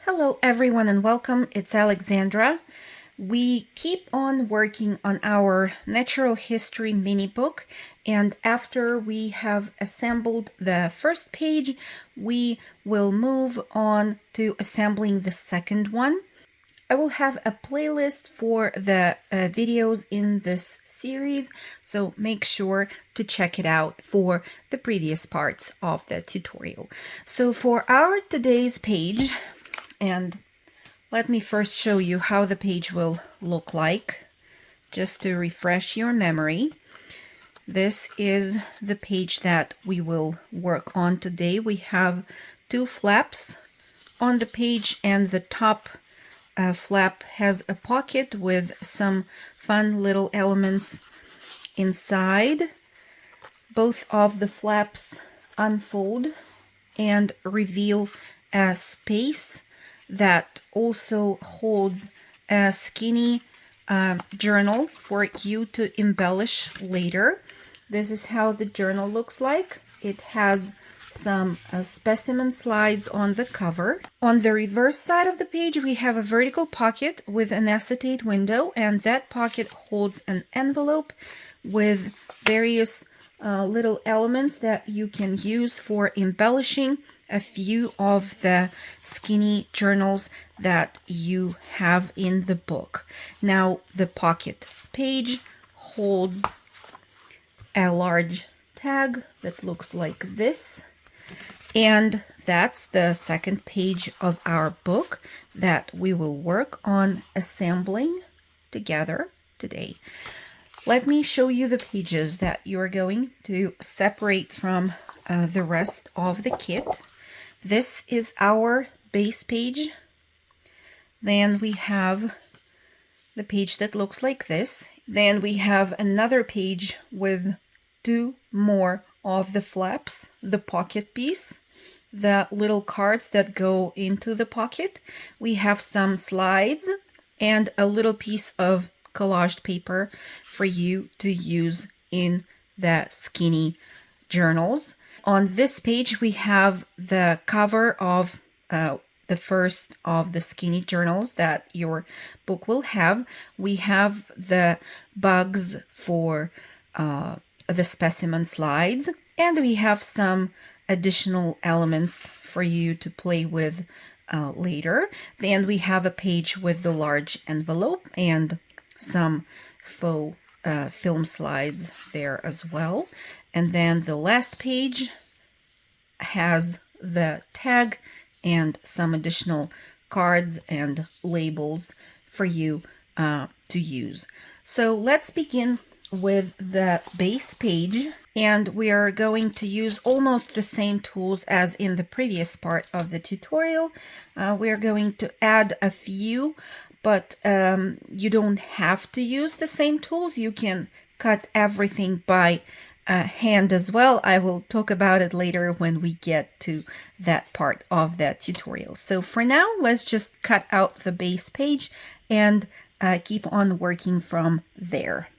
Hello everyone and welcome, it's Alexandra. We keep on working on our natural history mini book, and after we have assembled the first page, we will move on to assembling the second one. I will have a playlist for the videos in this series, so make sure to check it out for the previous parts of the tutorial. So for our today's page, and let me first show you how the page will look like, just to refresh your memory. This is the page that we will work on today. We have two flaps on the page, and the top flap has a pocket with some fun little elements inside. Both of the flaps unfold and reveal a space that also holds a skinny journal for you to embellish later. This is how the journal looks like. It has some specimen slides on the cover. On the reverse side of the page, we have a vertical pocket with an acetate window, and that pocket holds an envelope with various little elements that you can use for embellishing a few of the skinny journals that you have in the book. Now, the pocket page holds a large tag that looks like this, and that's the second page of our book that we will work on assembling together today. Let me show you the pages that you're going to separate from the rest of the kit. This is our base page. Then we have the page that looks like this. Then we have another page with two more of the flaps, the pocket piece, the little cards that go into the pocket. We have some slides and a little piece of collaged paper for you to use in the skinny journals. On this page, we have the cover of the first of the skinny journals that your book will have. We have the bugs for the specimen slides, and we have some additional elements for you to play with later. Then we have a page with the large envelope and some faux film slides there as well. And then the last page has the tag and some additional cards and labels for you to use. So let's begin with the base page, and we are going to use almost the same tools as in the previous part of the tutorial. We are going to add a few, but you don't have to use the same tools. You can cut everything by hand as well. I will talk about it later when we get to that part of the tutorial. So for now, let's just cut out the base page and keep on working from there.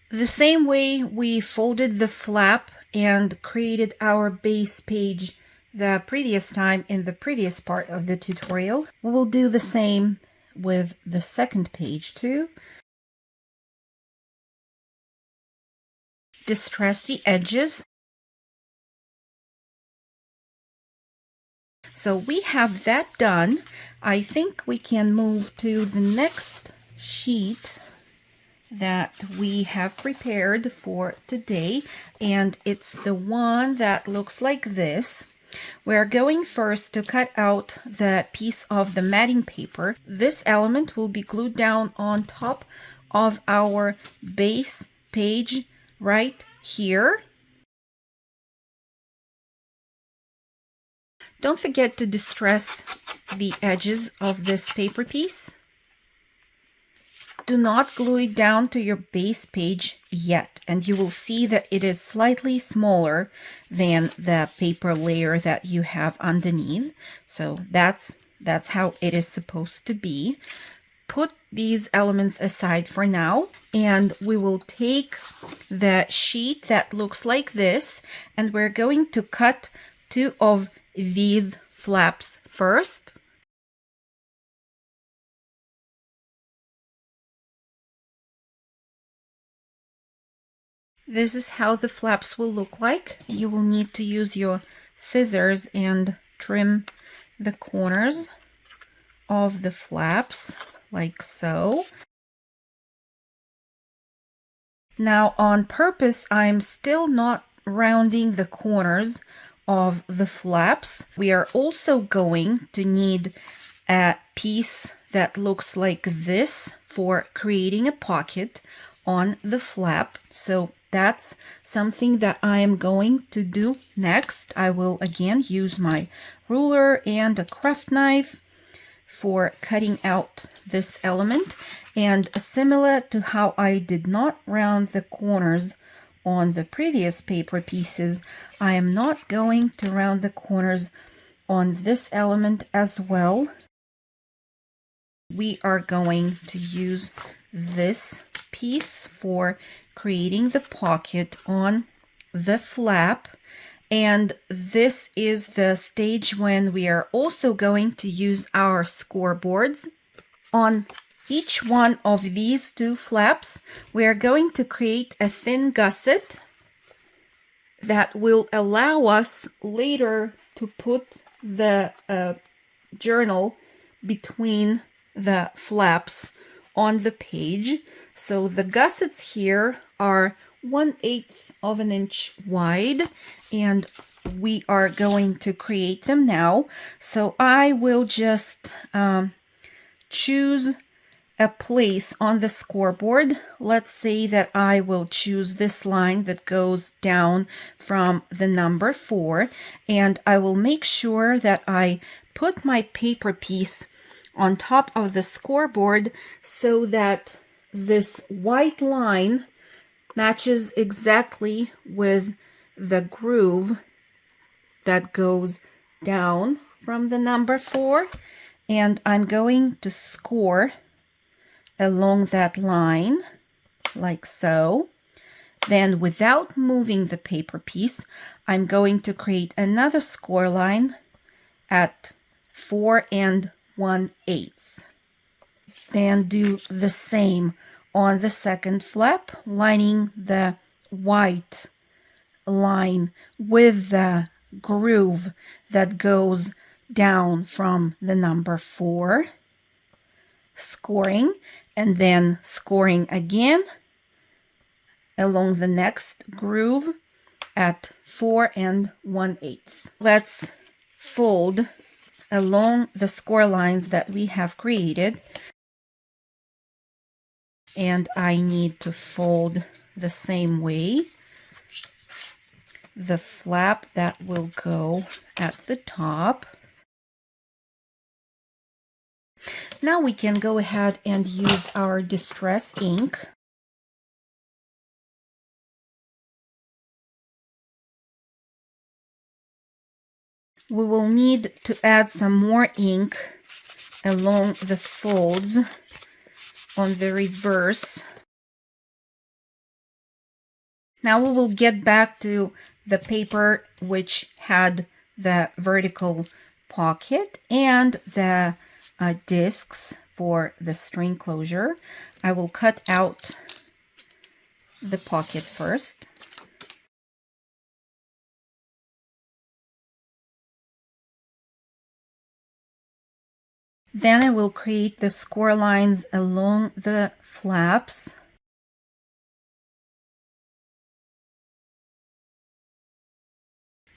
The same way we folded the flap and created our base page the previous time in the previous part of the tutorial, we will do the same with the second page too. Distress the edges. So we have that done. I think we can move to the next sheet that we have prepared for today, and it's the one that looks like this. We're going first to cut out the piece of the matting paper. This element will be glued down on top of our base page right here. Don't forget to distress the edges of this paper piece. Do not glue it down to your base page yet, and you will see that it is slightly smaller than the paper layer that you have underneath. So that's how it is supposed to be. put these elements aside for now, and we will take the sheet that looks like this, and we're going to cut 2 of these flaps first. This is how the flaps will look like. You will need to use your scissors and trim the corners of the flaps like so. Now, on purpose, I'm still not rounding the corners of the flaps. We are also going to need a piece that looks like this for creating a pocket on the flap. So that's something that I am going to do next. I will again use my ruler and a craft knife for cutting out this element. And similar to how I did not round the corners on the previous paper pieces, I am not going to round the corners on this element as well. We are going to use this piece for creating the pocket on the flap. And this is the stage when we are also going to use our scoreboards. On each one of these 2 flaps, we are going to create a thin gusset that will allow us later to put the journal between the flaps on the page. So the gussets here are 1/8 of an inch wide, and we are going to create them now. So I will just choose a place on the scoreboard. Let's say that I will choose this line that goes down from the number 4, and I will make sure that I put my paper piece on top of the scoreboard so that this white line matches exactly with the groove that goes down from the number 4, and I'm going to score along that line like so. Then, without moving the paper piece, I'm going to create another score line at 4 1/8. Then do the same on the second flap, lining the white line with the groove that goes down from the number 4, scoring, and then scoring again along the next groove at 4 1/8. Let's fold along the score lines that we have created, and I need to fold the same way the flap that will go at the top. Now we can go ahead and use our distress ink. We will need to add some more ink along the folds on the reverse. Now we will get back to the paper which had the vertical pocket and the discs for the string closure. I will cut out the pocket first. Then I will create the score lines along the flaps.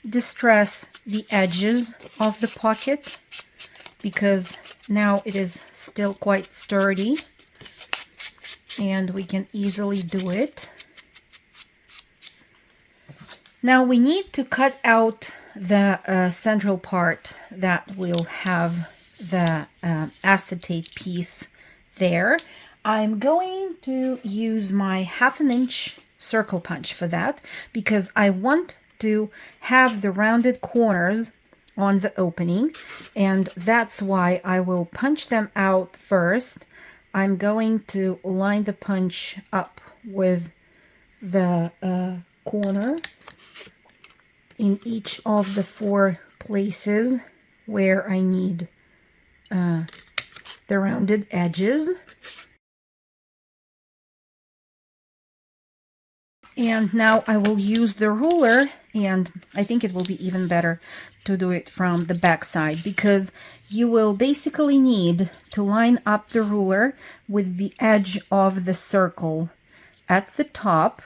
Distress the edges of the pocket because now it is still quite sturdy and we can easily do it. Now we need to cut out the central part that will have the acetate piece there. I'm going to use my 1/2 inch circle punch for that because I want to have the rounded corners on the opening, and that's why I will punch them out first I'm going to line the punch up with the corner in each of the 4 places where I need the rounded edges. And now I will use the ruler, and I think it will be even better to do it from the back side, because you will basically need to line up the ruler with the edge of the circle at the top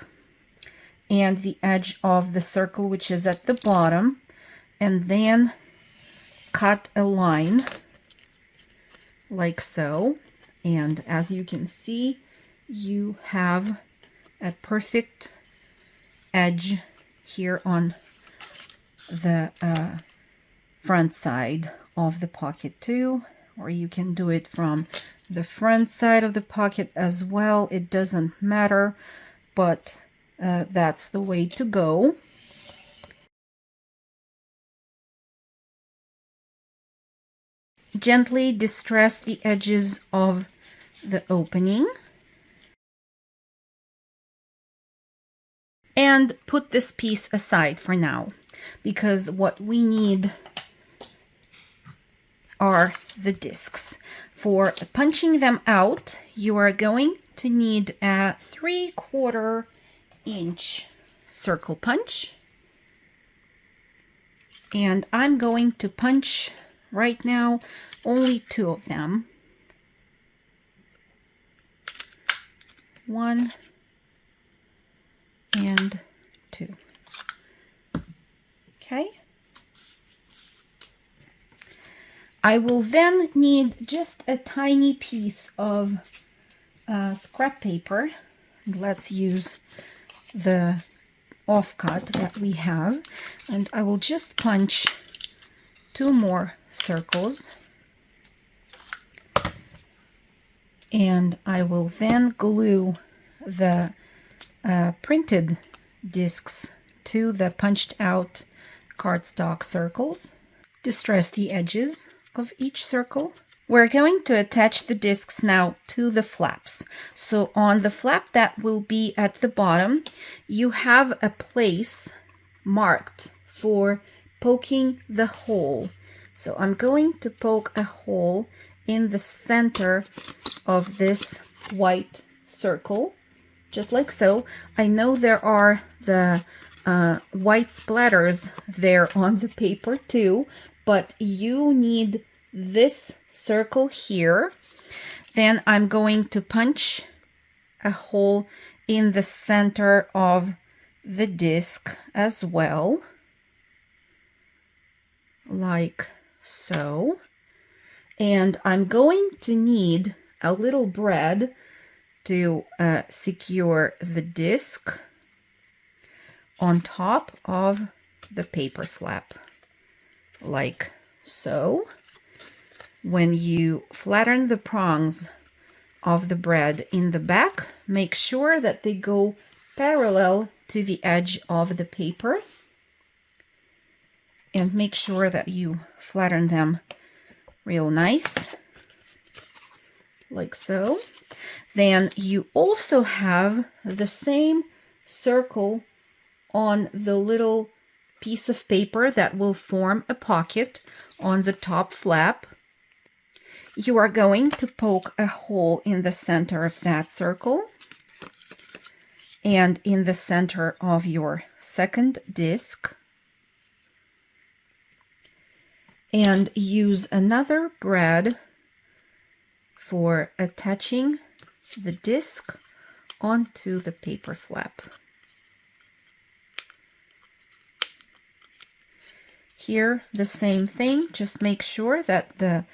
and the edge of the circle which is at the bottom, and then cut a line like so. And as you can see, you have a perfect edge here on the front side of the pocket too, or you can do it from the front side of the pocket as well. It doesn't matter, but that's the way to go. Gently distress the edges of the opening and put this piece aside for now, because what we need are the discs. For punching them out, you are going to need a 3/4 inch circle punch, and I'm going to punch right now only 2 of them. 1 and 2. Okay. I will then need just a tiny piece of scrap paper. Let's use the offcut that we have, and I will just punch 2 more circles, and I will then glue the printed discs to the punched out cardstock circles. Distress the edges of each circle. We're going to attach the discs now to the flaps. So on the flap that will be at the bottom, you have a place marked for poking the hole. So I'm going to poke a hole in the center of this white circle, just like so. I know there are the white splatters there on the paper too, but you need this circle here. Then I'm going to punch a hole in the center of the disc as well, like so. And I'm going to need a little brad to secure the disc on top of the paper flap, like so. When you flatten the prongs of the brad in the back, make sure that they go parallel to the edge of the paper, and make sure that you flatten them real nice, like so. Then you also have the same circle on the little piece of paper that will form a pocket on the top flap. You are going to poke a hole in the center of that circle and in the center of your second disc, and use another brad for attaching the disc onto the paper flap. Here, the same thing, just make sure that the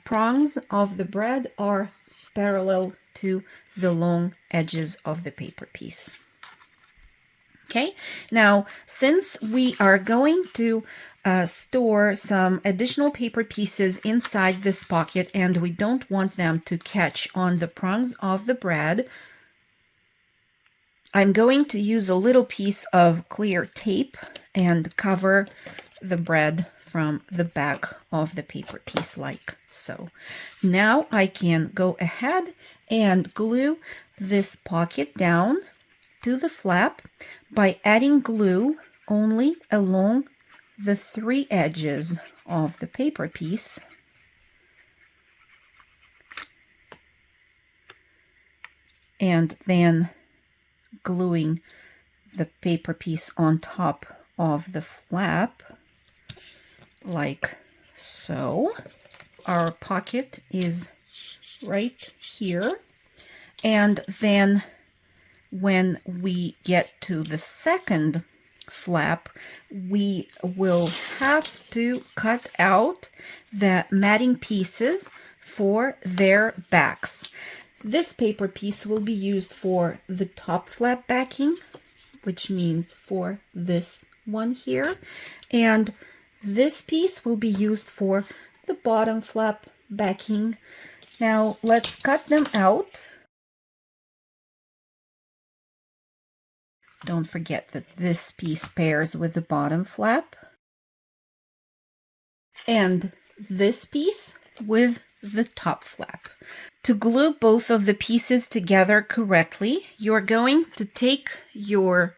prongs of the brad are parallel to the long edges of the paper piece. Okay, now since we are going to store some additional paper pieces inside this pocket and we don't want them to catch on the prongs of the brad, I'm going to use a little piece of clear tape and cover the brad from the back of the paper piece like so. Now I can go ahead and glue this pocket down to the flap by adding glue only along the 3 edges of the paper piece. And then gluing the paper piece on top of the flap like so. Our pocket is right here, and then when we get to the second flap, we will have to cut out the matting pieces for their backs. This paper piece will be used for the top flap backing, which means for this one here, and this piece will be used for the bottom flap backing. Now let's cut them out. Don't forget that this piece pairs with the bottom flap, and this piece with the top flap. To glue both of the pieces together correctly, you're going to take your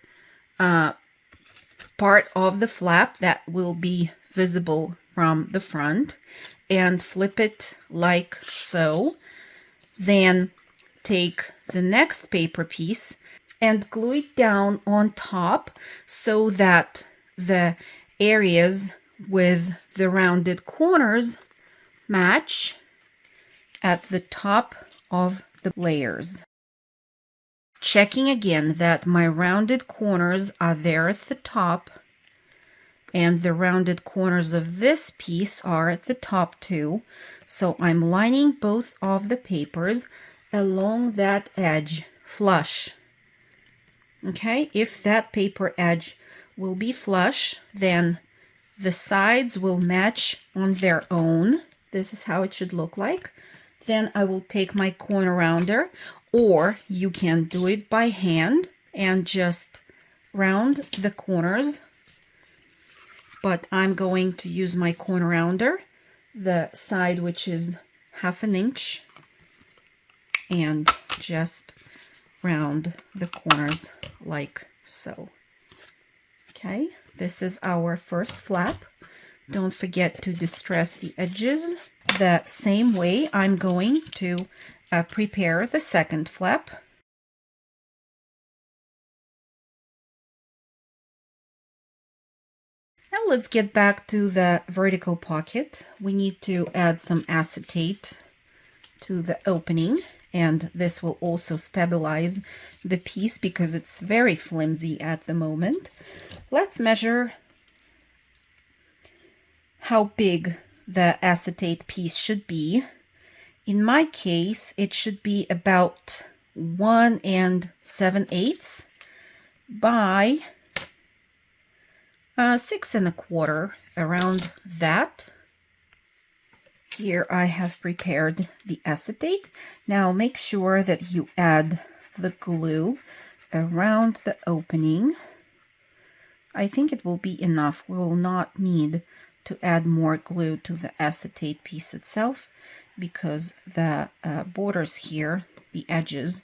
part of the flap that will be visible from the front and flip it like so. Then take the next paper piece and glue it down on top so that the areas with the rounded corners match at the top of the layers. Checking again that my rounded corners are there at the top, and the rounded corners of this piece are at the top too. So I'm lining both of the papers along that edge flush. Okay, if that paper edge will be flush, then the sides will match on their own. This is how it should look like. Then I will take my corner rounder, or you can do it by hand and just round the corners. But I'm going to use my corner rounder, the side which is 1/2 inch, and just round the corners like so. Okay, this is our first flap. Don't forget to distress the edges. The same way I'm going to prepare the second flap. Now let's get back to the vertical pocket. We need to add some acetate to the opening, and this will also stabilize the piece because it's very flimsy at the moment. Let's measure how big the acetate piece should be. In my case, it should be about 1 7/8 by 6 1/4, around that. Here I have prepared the acetate. Now make sure that you add the glue around the opening. I think it will be enough. We will not need to add more glue to the acetate piece itself because the borders here, the edges,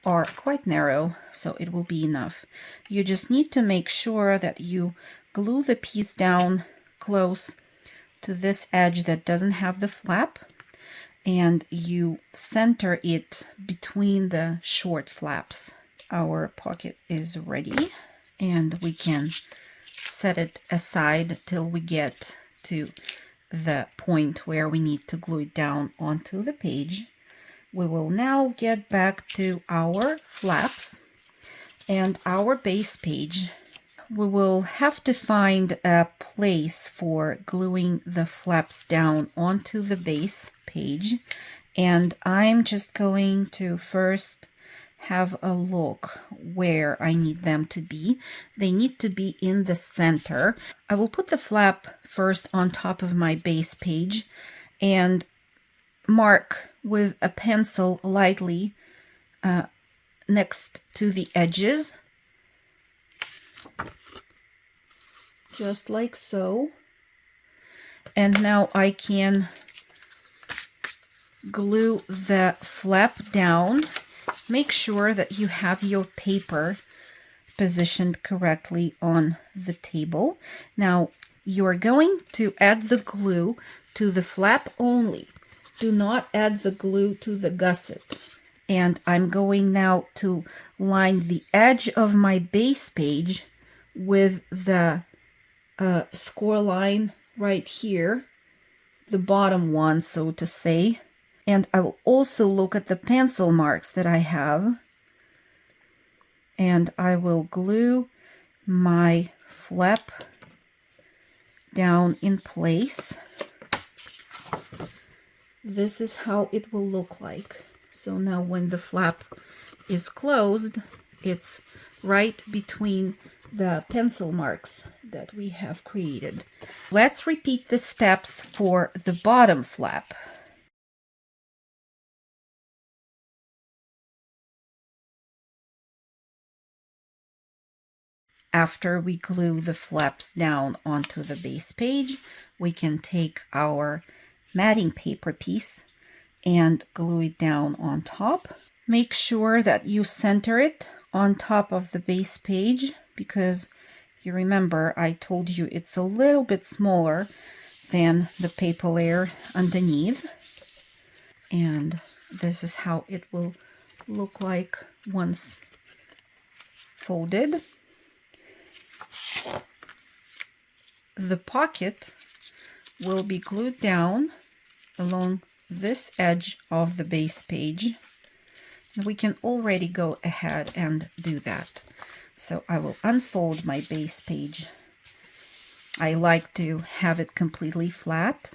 are quite narrow, so it will be enough. You just need to make sure that you glue the piece down close to this edge that doesn't have the flap, and you center it between the short flaps. Our pocket is ready, and we can set it aside till we get to the point where we need to glue it down onto the page. We will now get back to our flaps and our base page. We will have to find a place for gluing the flaps down onto the base page, and I'm just going to first have a look where I need them to be. They need to be in the center. I will put the flap first on top of my base page and mark with a pencil lightly next to the edges, just like so. And now I can glue the flap down. Make sure that you have your paper positioned correctly on the table. Now you're going to add the glue to the flap only. Do not add the glue to the gusset. And I'm going now to line the edge of my base page with the score line right here, the bottom one, so to say. And I will also look at the pencil marks that I have. And I will glue my flap down in place. This is how it will look like. So now when the flap is closed, it's right between the pencil marks that we have created. Let's repeat the steps for the bottom flap. After we glue the flaps down onto the base page, we can take our matting paper piece and glue it down on top. Make sure that you center it on top of the base page, because you remember I told you it's a little bit smaller than the paper layer underneath. And this is how it will look like once folded. The pocket will be glued down along this edge of the base page. We can already go ahead and do that. So I will unfold my base page. I like to have it completely flat.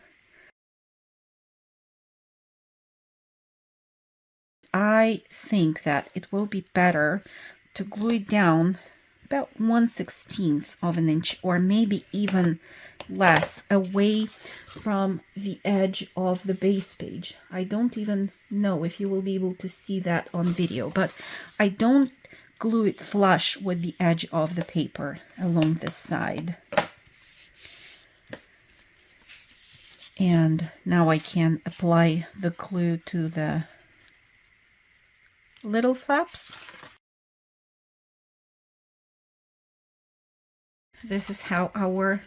I think that it will be better to glue it down about 1/16 of an inch, or maybe even less, away from the edge of the base page. I don't even know if you will be able to see that on video, but I don't glue it flush with the edge of the paper along this side. And now I can apply the glue to the little flaps. This is how our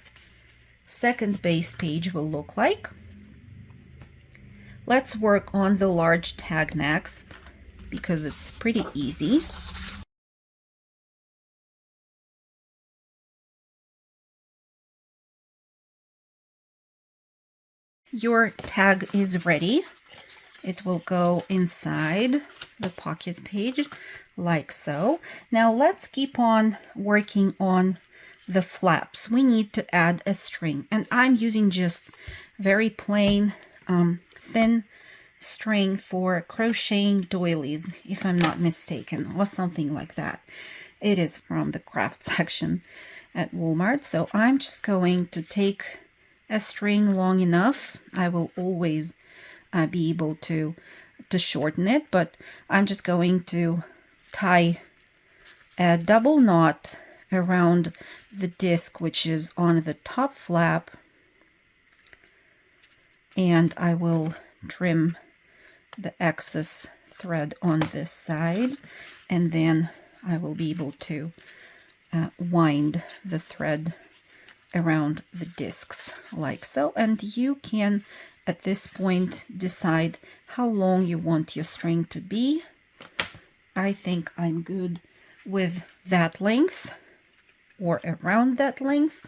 second base page will look like. Let's work on the large tag next, because it's pretty easy. Your tag is ready. It will go inside the pocket page like so. Now let's keep on working on the flaps. We need to add a string, and I'm using just very plain thin string for crocheting doilies, if I'm not mistaken, or something like that. It is from the craft section at Walmart. So I'm just going to take a string long enough. I will always be able to shorten it, but I'm just going to tie a double knot around the disc, which is on the top flap, and I will trim the excess thread on this side, and then I will be able to wind the thread around the discs like so. And you can at this point decide how long you want your string to be. I think I'm good with that length, or around that length.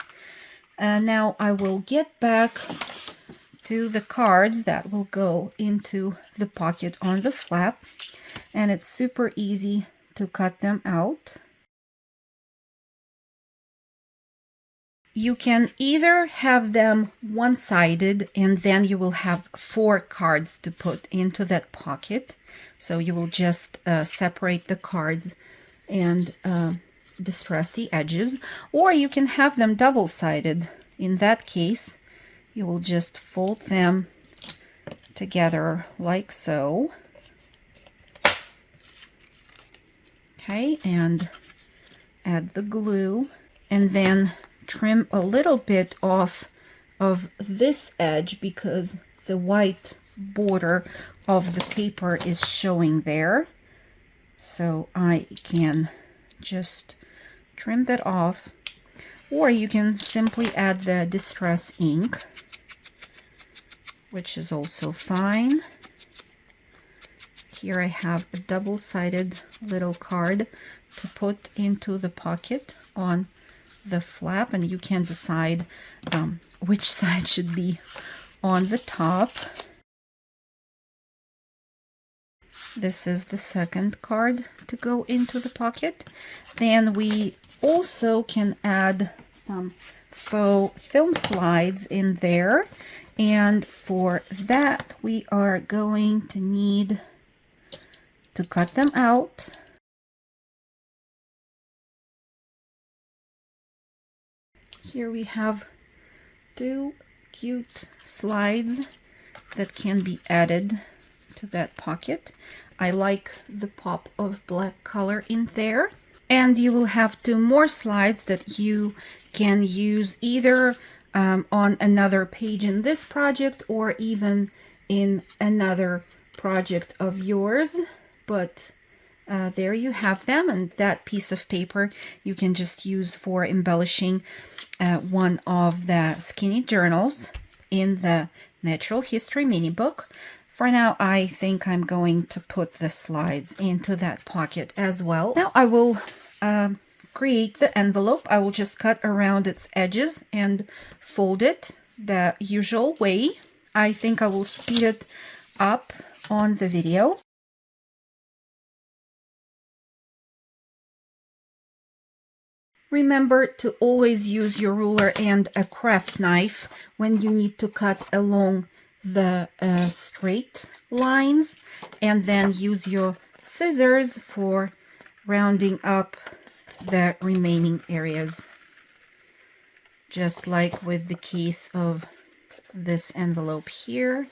Now I will get back to the cards that will go into the pocket on the flap, and it's super easy to cut them out. You can either have them one-sided, and then you will have 4 cards to put into that pocket. So you will just separate the cards and distress the edges, or you can have them double-sided. In that case, you will just fold them together like so. Okay, and add the glue, and then trim a little bit off of this edge because the white border of the paper is showing there. So I can just trim that off, or you can simply add the distress ink, which is also fine. Here I have a double-sided little card to put into the pocket on the flap, and you can decide which side should be on the top. This is the second card to go into the pocket. Then we also can add some faux film slides in there, and for that we are going to need to cut them out. Here we have two cute slides that can be added to that pocket. I like the pop of black color in there. And you will have two more slides that you can use either on another page in this project or even in another project of yours. But there you have them, and that piece of paper you can just use for embellishing one of the skinny journals in the Natural History mini book. For now, I think I'm going to put the slides into that pocket as well. Now I will create the envelope. I will just cut around its edges and fold it the usual way. I think I will speed it up on the video. Remember to always use your ruler and a craft knife when you need to cut along the straight lines, and then use your scissors for rounding up the remaining areas, just like with the case of this envelope here.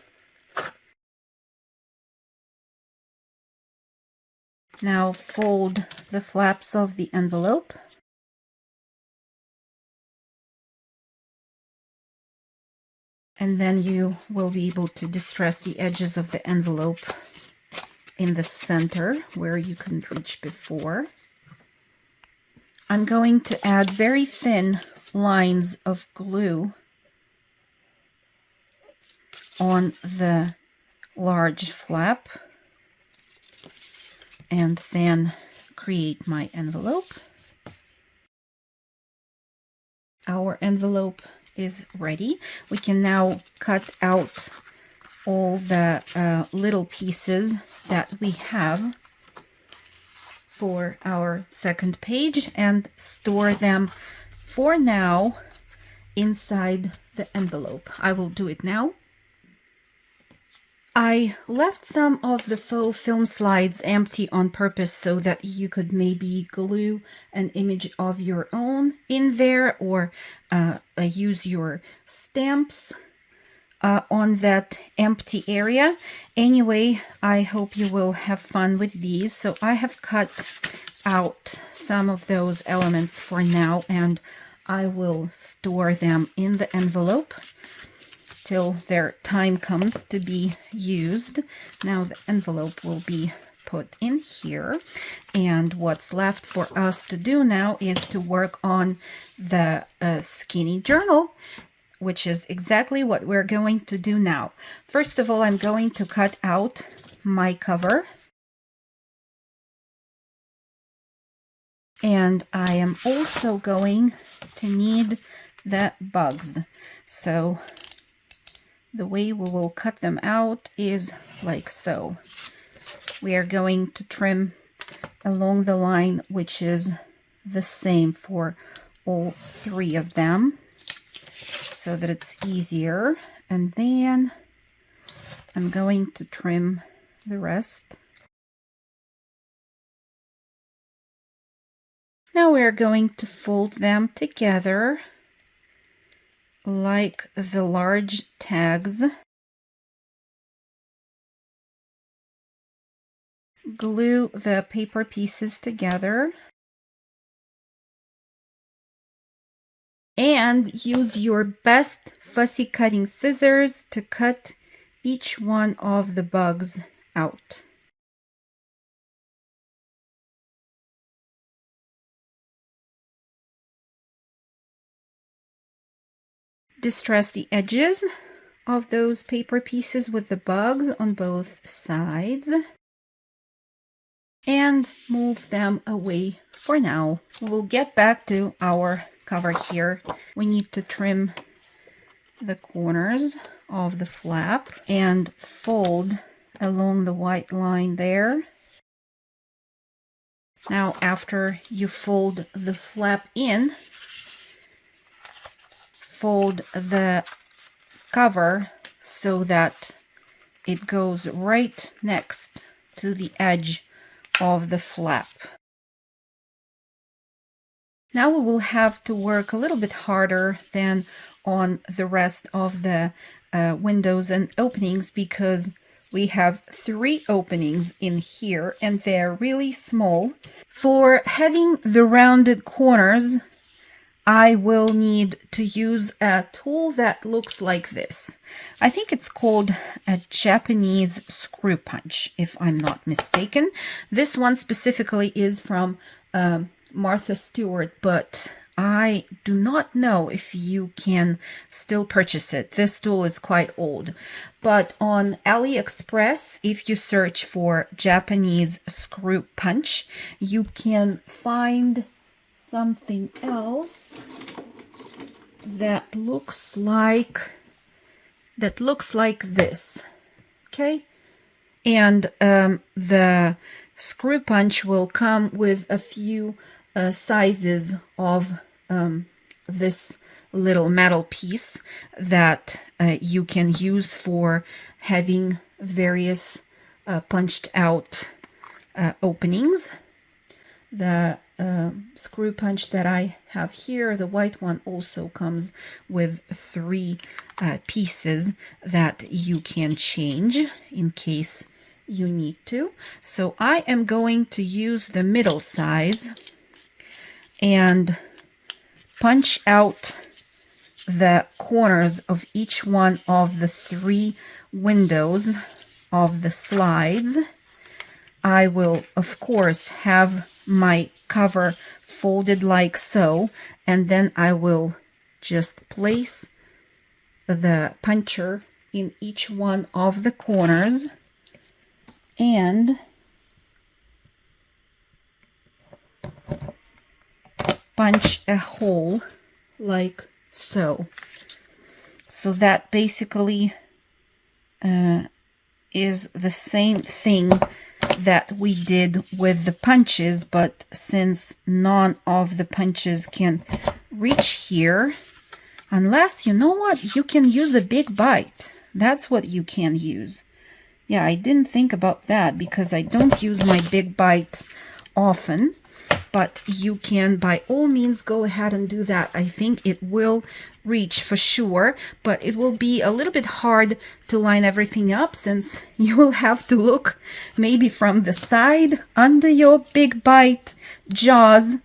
Now fold the flaps of the envelope. And then you will be able to distress the edges of the envelope in the center where you couldn't reach before. I'm going to add very thin lines of glue on the large flap and then create my envelope. Our envelope is ready. We can now cut out all the little pieces that we have for our second page and store them for now inside the envelope. I will do it now. I left some of the faux film slides empty on purpose so that you could maybe glue an image of your own in there, or use your stamps on that empty area. Anyway, I hope you will have fun with these. So I have cut out some of those elements for now, and I will store them in the envelope till their time comes to be used. Now the envelope will be put in here, and what's left for us to do now is to work on the skinny journal, which is exactly what we're going to do now. First of all, I'm going to cut out my cover, and I am also going to need the bugs. So the way we will cut them out is like so. We are going to trim along the line, which is the same for all three of them, so that it's easier. And then I'm going to trim the rest. Now we're going to fold them together like the large tags. Glue the paper pieces together. And use your best fussy cutting scissors to cut each one of the bugs out. Distress the edges of those paper pieces with the bugs on both sides and move them away for now. We'll get back to our cover here. We need to trim the corners of the flap and fold along the white line there. Now, after you fold the flap in, fold the cover so that it goes right next to the edge of the flap. Now we will have to work a little bit harder than on the rest of the windows and openings, because we have 3 openings in here and they're really small. For having the rounded corners, I will need to use a tool that looks like this. I think it's called a Japanese screw punch, if I'm not mistaken. This one specifically is from Martha Stewart, but I do not know if you can still purchase it. This tool is quite old. But on AliExpress, if you search for Japanese screw punch, you can find something else that looks like this. Okay, and the screw punch will come with a few sizes of this little metal piece that you can use for having various punched out openings. The screw punch that I have here, the white one, also comes with 3 pieces that you can change in case you need to. So I am going to use the middle size and punch out the corners of each one of the 3 windows of the slides. I will, of course, have my cover folded like so, and then I will just place the puncher in each one of the corners and punch a hole like so. So that basically is the same thing that we did with the punches, but since none of the punches can reach here, unless, you know what, you can use a big bite. That's what you can use. Yeah, I didn't think about that because I don't use my big bite often, but you can by all means go ahead and do that. I think it will reach for sure, but it will be a little bit hard to line everything up since you will have to look maybe from the side under your big bite jaws,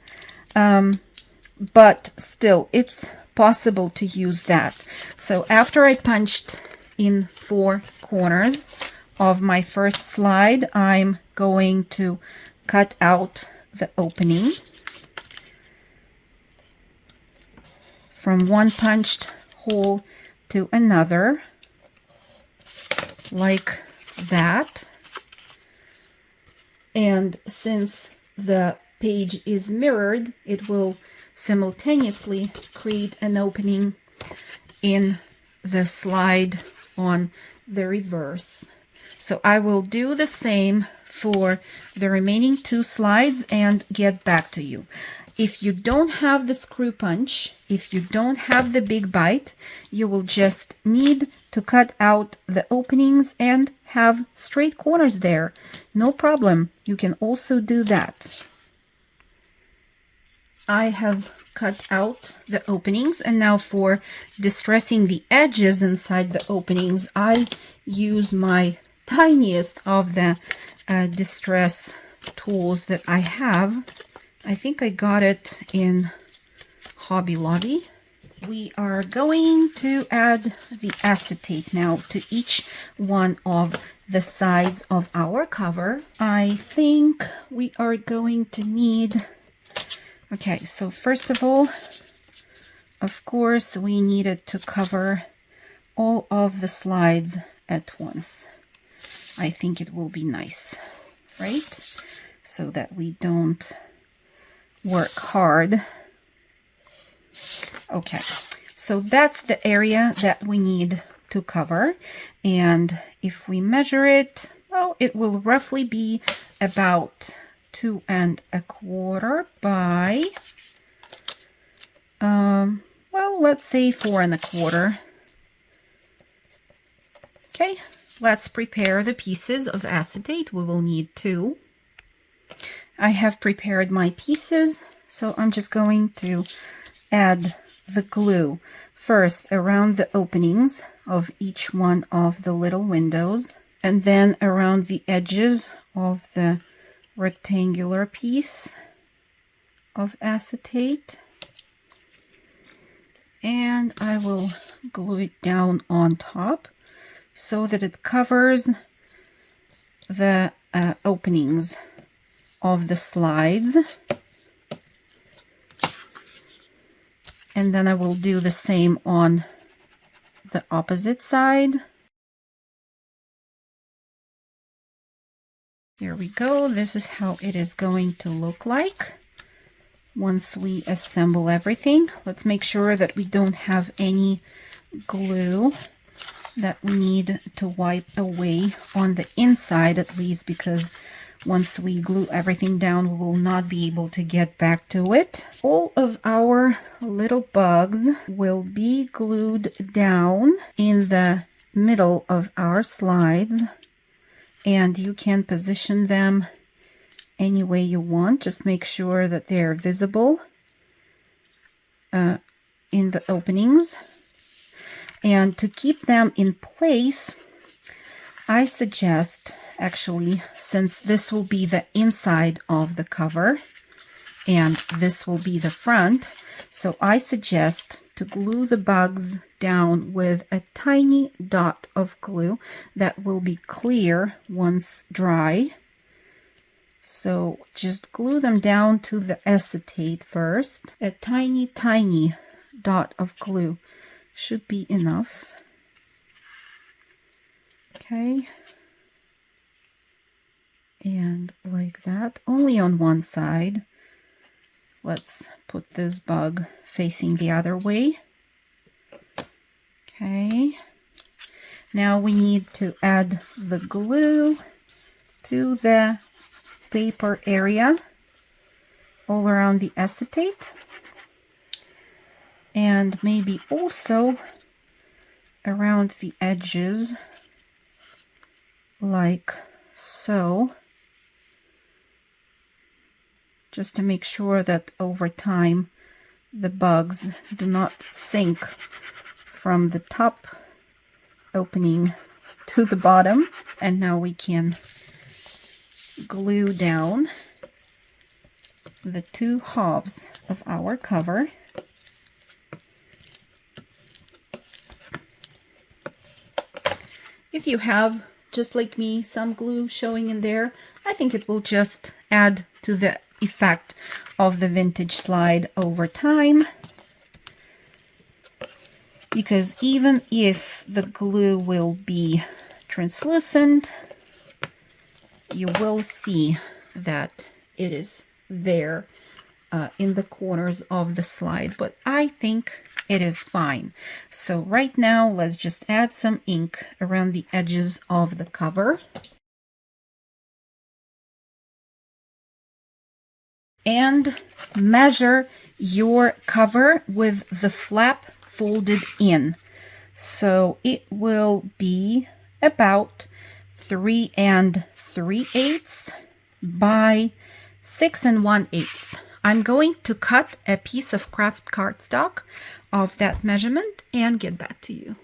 but still it's possible to use that. So after I punched in 4 corners of my first slide, I'm going to cut out the opening from one punched hole to another, like that. And since the page is mirrored, it will simultaneously create an opening in the slide on the reverse. So I will do the same for the remaining 2 slides and get back to you. If you don't have the screw punch, if you don't have the big bite, you will just need to cut out the openings and have straight corners there. No problem. You can also do that. I have cut out the openings, and now for distressing the edges inside the openings, I use my tiniest of the distress tools that I have. I think I got it in Hobby Lobby. we are going to add the acetate now to each one of the sides of our cover. I think we are going to need, okay, so first of all, of course, we needed to cover all of the slides at once. I think it will be nice, right? So that we don't work hard. Okay, so that's the area that we need to cover. And if we measure it, well, it will roughly be about 2 1/4 by, well, let's say 4 1/4. Okay, let's prepare the pieces of acetate. We will need 2. I have prepared my pieces, so I'm just going to add the glue first around the openings of each one of the little windows, and then around the edges of the rectangular piece of acetate. And I will glue it down on top so that it covers the openings of the slides. And then I will do the same on the opposite side. Here we go. This is how it is going to look like once we assemble everything. Let's make sure that we don't have any glue that we need to wipe away on the inside, at least, because once we glue everything down, we will not be able to get back to it. All of our little bugs will be glued down in the middle of our slides, and you can position them any way you want. Just make sure that they're visible in the openings. And to keep them in place, I suggest, actually, since this will be the inside of the cover and this will be the front, so I suggest to glue the bugs down with a tiny dot of glue that will be clear once dry. So just glue them down to the acetate first. A tiny, tiny dot of glue should be enough. Okay. And like that, only on one side. Let's put this bug facing the other way. Okay. Now we need to add the glue to the paper area all around the acetate, and maybe also around the edges like so, just to make sure that over time the bugs do not sink from the top opening to the bottom. And now we can glue down the 2 halves of our cover. If you have, just like me, some glue showing in there, I think it will just add to the effect of the vintage slide over time. Because even if the glue will be translucent, you will see that it is there in the corners of the slide, but I think it is fine. So right now, let's just add some ink around the edges of the cover. And measure your cover with the flap folded in. So it will be about 3 3/8 by 6 1/8. I'm going to cut a piece of craft cardstock of that measurement and get back to you.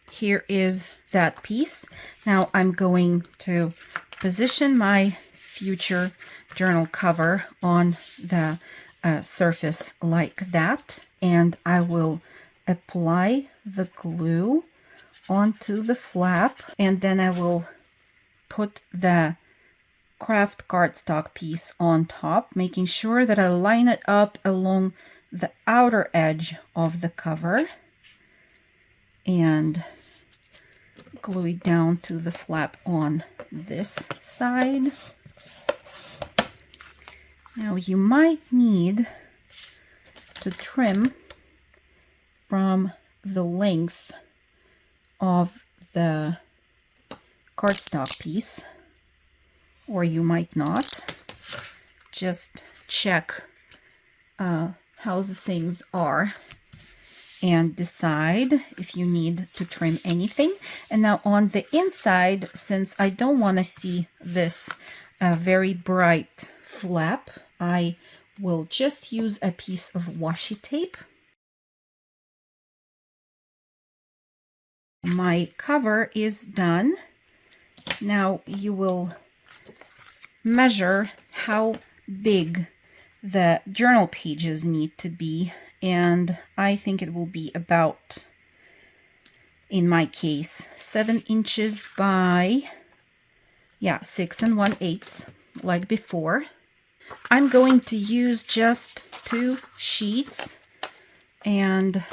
Here is that piece. Now I'm going to position my future journal cover on the surface like that. and I will apply the glue onto the flap, and then I will put the craft cardstock piece on top, making sure that I line it up along the outer edge of the cover and glue it down to the flap on this side. Now you might need to trim from the length of the cardstock piece, or you might not. Just check how the things are and decide if you need to trim anything. And now on the inside, since I don't want to see this very bright flap, I will just use a piece of washi tape. My cover is done. Now you will measure how big the journal pages need to be, and I think it will be about, in my case, 7 inches by 6 1/8, like before. I'm going to use just 2 sheets and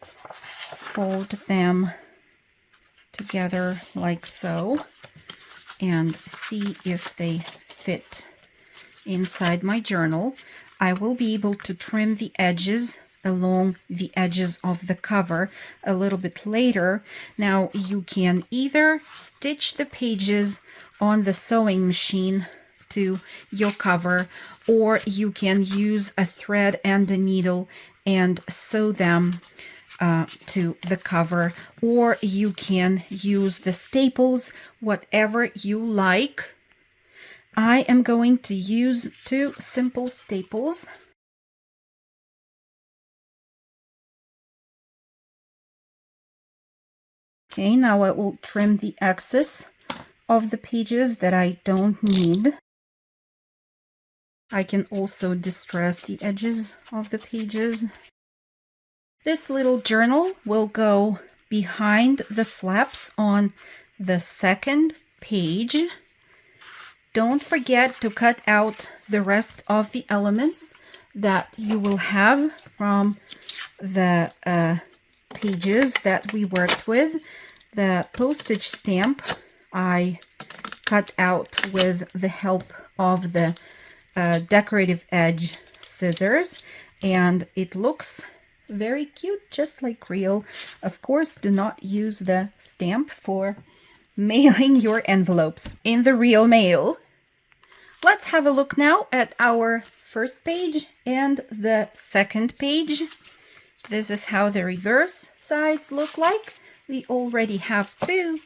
fold them together like so and see if they fit inside my journal. I will be able to trim the edges along the edges of the cover a little bit later. Now you can either stitch the pages on the sewing machine to your cover, or you can use a thread and a needle and sew them to the cover, or you can use the staples, whatever you like. I am going to use 2 simple staples. Okay, now I will trim the excess of the pages that I don't need. I can also distress the edges of the pages. This little journal will go behind the flaps on the second page. Don't forget to cut out the rest of the elements that you will have from the pages that we worked with. The postage stamp I cut out with the help of the decorative edge scissors, and it looks very cute, just like real. Of course, do not use the stamp for mailing your envelopes in the real mail. Let's have a look now at our first page and the second page. This is how the reverse sides look like. We already have 2.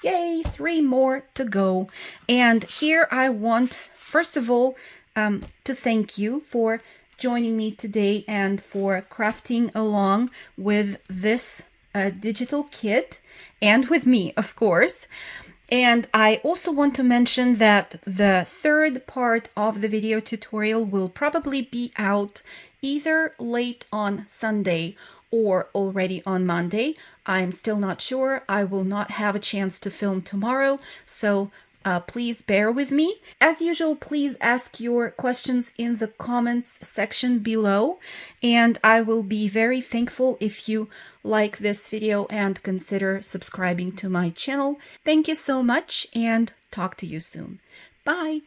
Yay, 3 more to go. And here I want, first of all, to thank you for joining me today and for crafting along with this digital kit, and with me, of course. And I also want to mention that the third part of the video tutorial will probably be out either late on Sunday or already on Monday. I'm still not sure. I will not have a chance to film tomorrow, so please bear with me. As usual, please ask your questions in the comments section below, and I will be very thankful if you like this video and consider subscribing to my channel. Thank you so much, and talk to you soon. Bye!